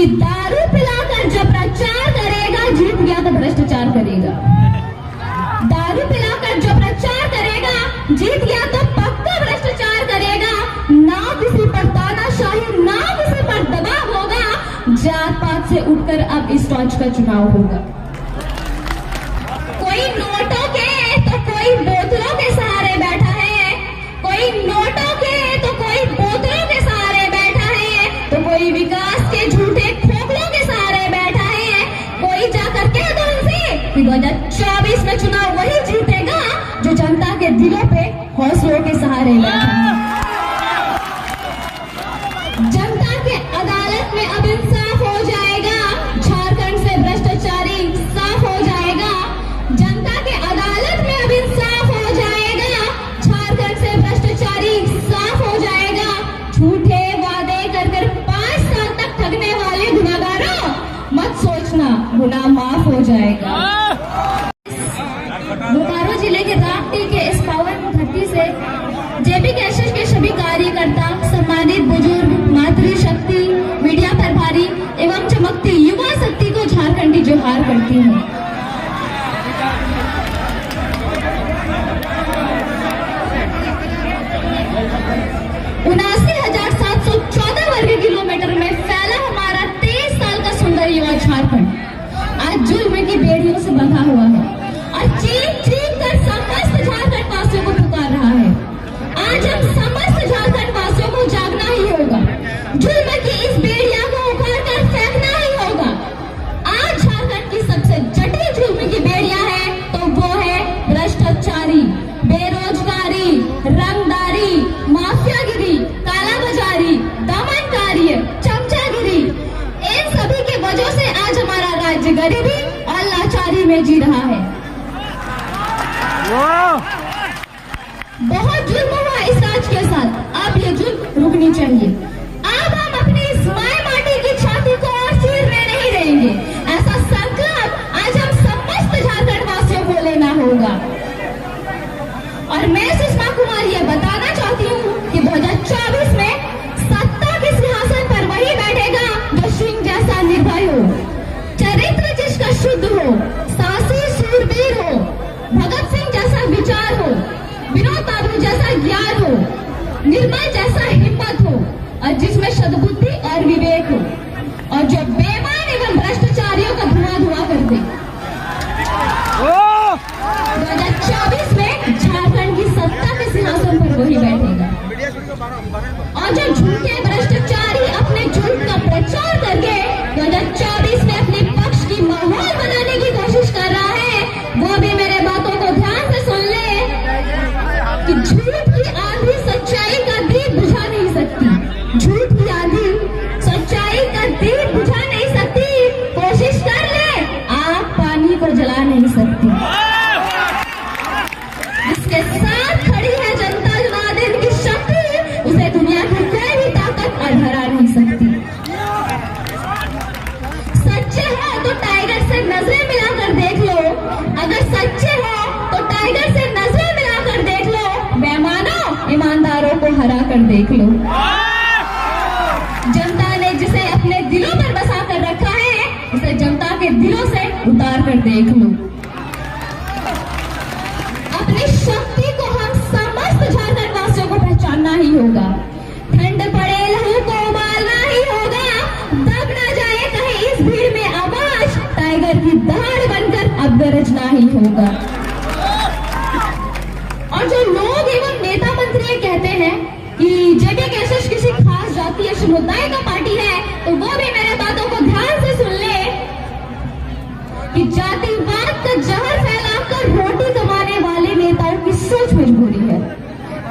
कि दारू पिलाकर जो प्रचार करेगा जीत गया तो भ्रष्टाचार करेगा। दारू पिलाकर जो प्रचार करेगा जीत गया तो पक्का भ्रष्टाचार करेगा। ना किसी पर तानाशाही, ना किसी पर दबाव होगा। जात पात से उठकर अब इस टॉर्च का चुनाव होगा। कोई नोटों के तो कोई बोतलों के सहारे बैठा है, कोई नोटों के तो कोई बोतलों के सहारे बैठा है, तो कोई विकास के झूठे खोखलों के सहारे बैठा है। कोई जाकर कह दो उनसे कि 2024 में चुनाव वही जीतेगा जो जनता के दिलों पे हौसलों के सहारे बैठा है। जनता के अदालत में अब इंसाफ हो जाएगा, झारखंड से भ्रष्टाचारी साफ हो जाएगा। जनता के अदालत में अब इंसाफ हो जाएगा, झारखंड से भ्रष्टाचारी साफ हो जाएगा। झूठे वादे कर 5 साल तक ठगने वाले गुनाहगारों मत सोचना गुनाह माफ हो जाएगा। बोकारो जिले के राप्ती के इस पावन धरती से जेबी कैसेज के सभी कार्यकर्ता, सम्मानित बुजुर्ग, मातृशक्ति, मीडिया प्रभारी एवं चमकती युवा शक्ति को झारखंडी जोहार करती हूँ। वर्ग किलोमीटर में फैला हमारा 23 साल का सुंदर युवा झारखंड आज जुल्म की बेड़ियों से बंधा हुआ है और चीख चीख कर समस्त झारखंड वासियों को पुकार रहा है। आज हम समस्त झारखंड वासियों को जागना ही होगा, जुल्म की इस बेड़िया को उखाड़ कर फेंकना ही होगा। आज झारखंड की सबसे जटिल जुल्म की बेड़िया है तो वो है भ्रष्टाचारी, बेरोजगारी, रंगदारी, माफियागिरी, कालाबाजारी, दमनकारी, चमचागिरी। इन सभी के वजह से आज हमारा राज्य गरीबी और लाचारी में जी रहा है। बहुत जुल्म हुआ इस राज्य के साथ, अब ये जुल्म रुकनी चाहिए। अब हम अपनी इस माय माटी की छाती को और चीरने नहीं देंगे। ऐसा संकल्प आज हम समस्त झारखंड वासियों को लेना होगा। और मैं सुषमा कुमार ये बताना चाहती हूँ कि 2024 में सत्ता के सिंहासन पर वही बैठेगा जो सिंह जैसा निर्भय हो, चरित्र जिसका शुद्ध हो, साहसी शूरवीर हो, भगत सिंह जैसा विचार हो, विनोद बाबू जैसा ज्ञान हो, निर्मल जैसा हिम्मत हो और जिसमें सद्बुद्धि और विवेक हो और जो बेईमान एवं भ्रष्टाचारियों का धुआं कर दे। 2024 में झारखंड की सत्ता के सिंहासन पर वही बैठेगा और जो झूठे भ्रष्टाचारी अपने झूठ का प्रचार करके 2024 में अपने पक्ष की माहौल बनाने की कोशिश कर रहा है, वो भी मेरे बातों को ध्यान से सुन ले कि झूठ की आंधी सच्चाई का दीप बुझा नहीं सकती। झूठ की आंधी सच्चाई का दीप बुझा नहीं सकती। कोशिश कर ले, आग पानी को जला नहीं सकती। जिसके साथ खड़ी है जनता जनार्दन की शक्ति, उसे दुनिया की कोई भी ताकत हरा नहीं सकती। सच्चे हो तो टाइगर से नजरें मिलाकर देख लो, अगर सच्चे हो तो टाइगर से नजरें मिलाकर देख लो, बेईमानों ईमानदारों को हरा कर देख लो। जनता ने जिसे अपने दिलों पर बसा कर रखा है, उसे जनता के दिलों से उतार कर देख लो। अपनी शक्ति को हम समस्त झारखंड वासियों को पहचानना ही होगा। ठंड पड़े लहू को उबालना ही होगा। दब ना जाए कहीं इस भीड़ में आवाज, टाइगर की दहाड़ बनकर अब गरजना ही होगा। और जो लोग एवं नेता मंत्री कहते हैं कि जेबी कैसेज किसी खास जाति या समुदाय का पार्टी है, तो वो भी मेरे बातों को ध्यान से सुन ले कि जातिवाद का जहर फैलाकर रोटी कमाने वाले नेताओं की सोच मजबूरी है।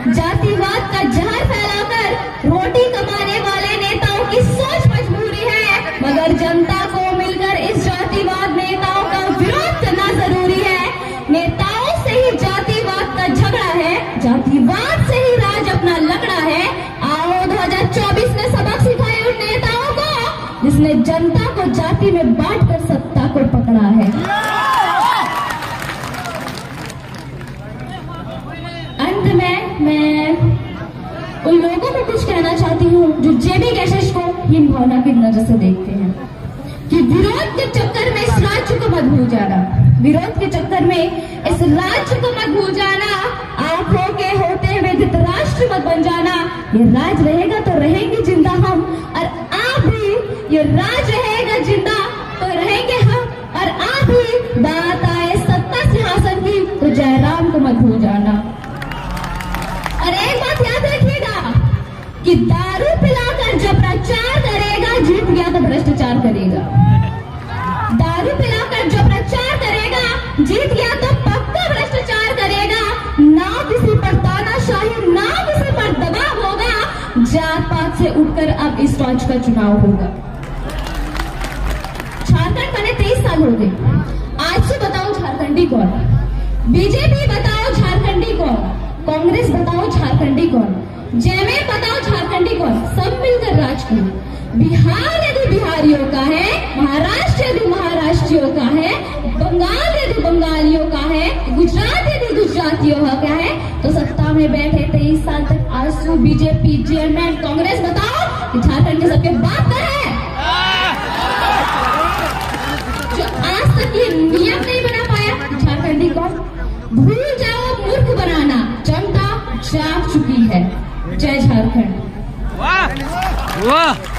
जातिवाद का जहर फैलाकर रोटी कमाने वाले नेताओं की सोच मजबूरी है, मगर जनता को मिलकर इस जातिवाद नेताओं का विरोध करना जरूरी है। नेताओं से ही जातिवाद का झगड़ा है, जातिवाद से ही राज अपना लगड़ा है। आओ 2024 ने सबक सिखाए उन नेताओं को जिसने जनता को जाति में बांटकर सत्ता को पकड़ा है। अंत में मैं उन लोगों को कुछ कहना चाहती हूँ जो जेबी कैसेस को हीन भावना की नजर से देखते हैं कि विरोध के चक्कर में इस राज्य को मत भूल जाना, विरोध के चक्कर में इस राज्य को मत भूल जाना, आंखों के होते हुए धृतराष्ट्र मत बन जाना। ये राज रहेगा तो रहेंगे जिंदा हम, और आप भी, ये राज रहेगा जिंदा तो रहेंगे हम, और आप भी बात आए सत्ता सिंहासन की तो जयराम को मत भूल जाना। और एक बात याद रखिएगा कि दारू पिलाकर जो प्रचार करेगा जीत गया तो भ्रष्टाचार करेगा, दारू पिलाकर जो प्रचार करेगा जीत गया तो पक्का भ्रष्टाचार करेगा। ना किसी पर तानाशाही, ना किसी पर दबाव होगा, जात पात से उठकर अब इस राज्य का चुनाव होगा। झारखंड बने 23 साल हो गए, आज से बताओ झारखंडी कौन, बीजेपी बताओ झारखंडी कौन, कांग्रेस बताओ झारखंडी कौन, जेएमएम बताओ झारखंडी कौन, सब मिलकर राज करो। बिहार यदि बिहारियों का है, महाराष्ट्र यदि महाराष्ट्रियों का है, बंगाल यदि बंगालियों का है, गुजरात यदि गुजरातियों का है, तो सत्ता में बैठे 23 साल तक आजसू बीजेपी, जेएमएम, कांग्रेस बताओ कि झारखंड के सबके बाप का है। जो आज तक ये नियम नहीं बना पाया झारखंडी कौन, भूल जाओ, मूर्ख बनाना, जनता जाग चुकी है। जय झारखंड। वाह वाह।